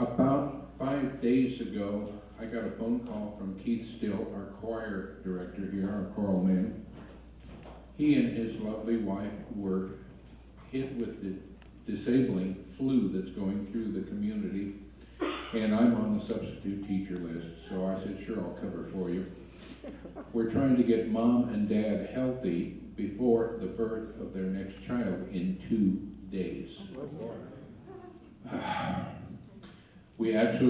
About 5 days ago, I got a phone call from Keith Still, our choir director here, our choral man. He and his lovely wife were hit with the disabling flu that's going through the community, and I'm on the substitute teacher list, so I said, sure, I'll cover for you. We're trying to get mom and dad healthy before the birth of their next child in 2 days.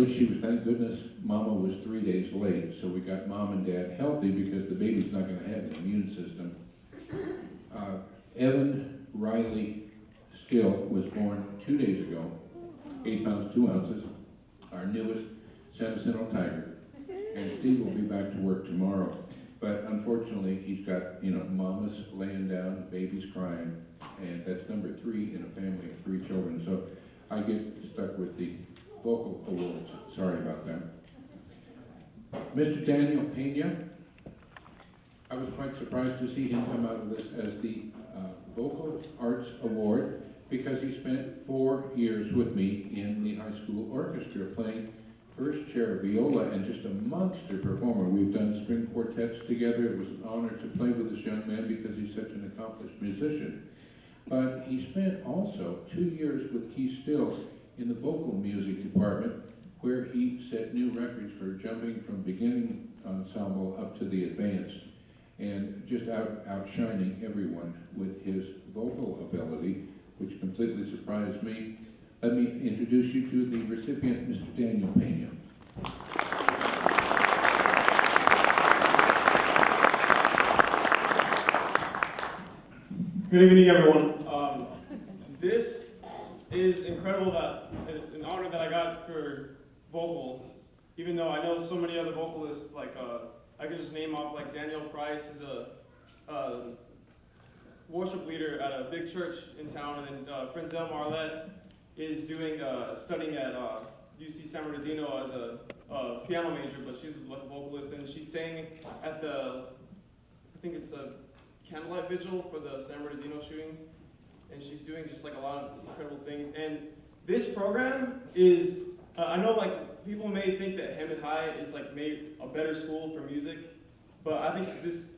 She was, thank goodness, Mama was 3 days late, so we got mom and dad healthy because the baby's not going to have an immune system. Evan Riley Still was born 2 days ago, 8 pounds, 2 ounces, our newest San Jacinto Tiger. And Steve will be back to work tomorrow. But unfortunately, he's got, mama's laying down, baby's crying, and that's number 3 in a family of 3 children. So I get stuck with the vocal awards. Sorry about that. Mr. Daniel Pena, I was quite surprised to see him come out of this as the Vocal Arts Award because he spent 4 years with me in the high school orchestra playing first chair viola and just a monster performer. We've done string quartets together. It was an honor to play with this young man because he's such an accomplished musician. But he spent also 2 years with Keith Still in the vocal music department, where he set new records for jumping from beginning ensemble up to the advanced, and just outshining everyone with his vocal ability, which completely surprised me. Let me introduce you to the recipient, Mr. Daniel Pena. Good evening, everyone. This is incredible, that an honor that I got for vocal, even though I know so many other vocalists, like I could just name off, like Daniel Price is a worship leader at a big church in town, and then Frenzel Marlette is doing studying at UC San Bernardino as a piano major, but she's like a vocalist, and she sang at I think it's a candlelight vigil for the San Bernardino shooting, and she's doing just like a lot of incredible things. And this program is, I know like people may think that Hammond High is like made a better school for music, but I think this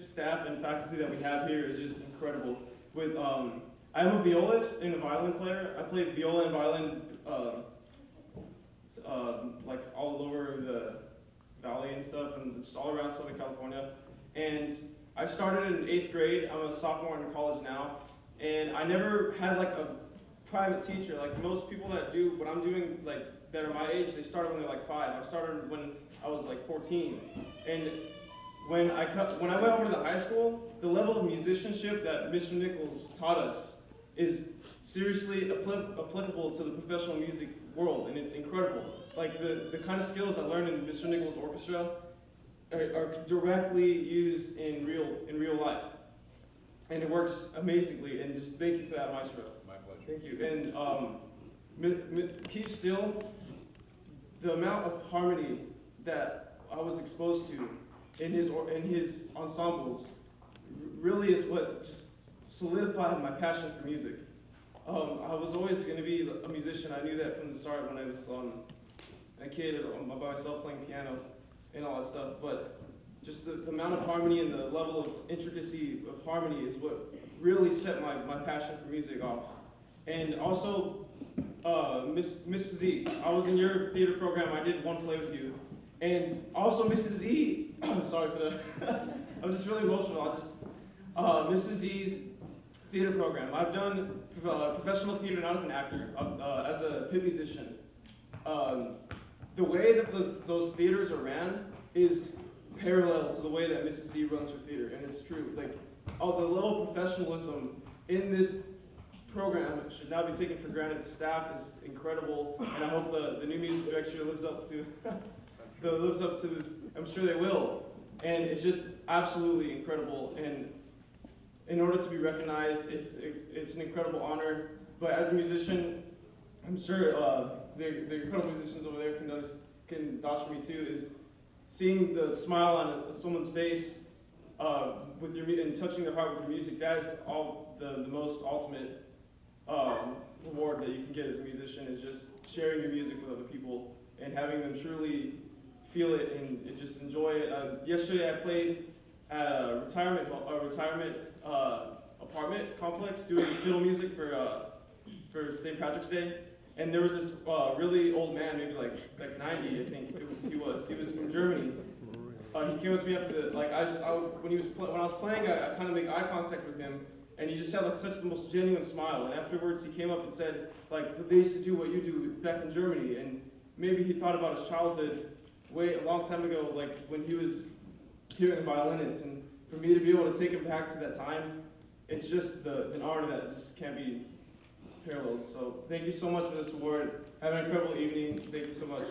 staff and faculty that we have here is just incredible. With I'm a violist and a violin player. I play viola and violin like all over the valley and stuff, and just all around Southern California. And I started in 8th grade. I'm a sophomore in college now, and I never had like a private teacher. Like most people that do what I'm doing, like that are my age, they started when they're like 5. I started when I was like 14, and when I went over to the high school, the level of musicianship that Mr. Nichols taught us is seriously applicable to the professional music world, and it's incredible. Like the kind of skills I learned in Mr. Nichols' orchestra are directly used in real life, and it works amazingly. And just thank you for that, Maestro. My pleasure. Thank you. And Keith Still, the amount of harmony that I was exposed to in his ensembles really is what just solidified my passion for music. I was always going to be a musician. I knew that from the start when I was a kid by myself playing piano and all that stuff. But just the amount of harmony and the level of intricacy of harmony is what really set my passion for music off. And also, Mrs. Z, I was in your theater program. I did one play with you. And also Mrs. Z's, sorry for that. I'm just really emotional. Mrs. Z's theater program. I've done professional theater not as an actor, as a pit musician. The way that those theaters are ran is parallel to the way that Mrs. Z runs her theater, and it's true. Like, the level of professionalism in this program should not be taken for granted. The staff is incredible, and I hope the new music director lives up to I'm sure they will. And it's just absolutely incredible. And in order to be recognized, it's an incredible honor. But as a musician, I'm sure the incredible musicians over there can vouch for me too, is seeing the smile on someone's face and touching their heart with your music. That is all the most ultimate reward that you can get as a musician is just sharing your music with other people and having them truly feel it and just enjoy it. Yesterday I played at a retirement apartment complex doing fiddle music for St. Patrick's Day, and there was this really old man, maybe like 90, I think he was. He was from Germany. He came up to me after when I was playing, I kind of made eye contact with him, and he just had like such the most genuine smile. And afterwards, he came up and said, like, they used to do what you do back in Germany, and maybe he thought about his childhood a long time ago, like when he was hearing a violinist. And for me to be able to take him back to that time, it's just an honor that just can't be paralleled. So thank you so much for this award. Have an incredible evening. Thank you so much.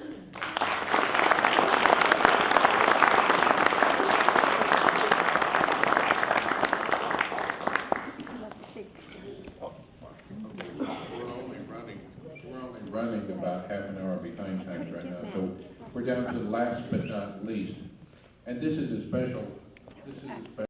Running about half an hour behind times right now, so we're down to the last but not least. And this is a special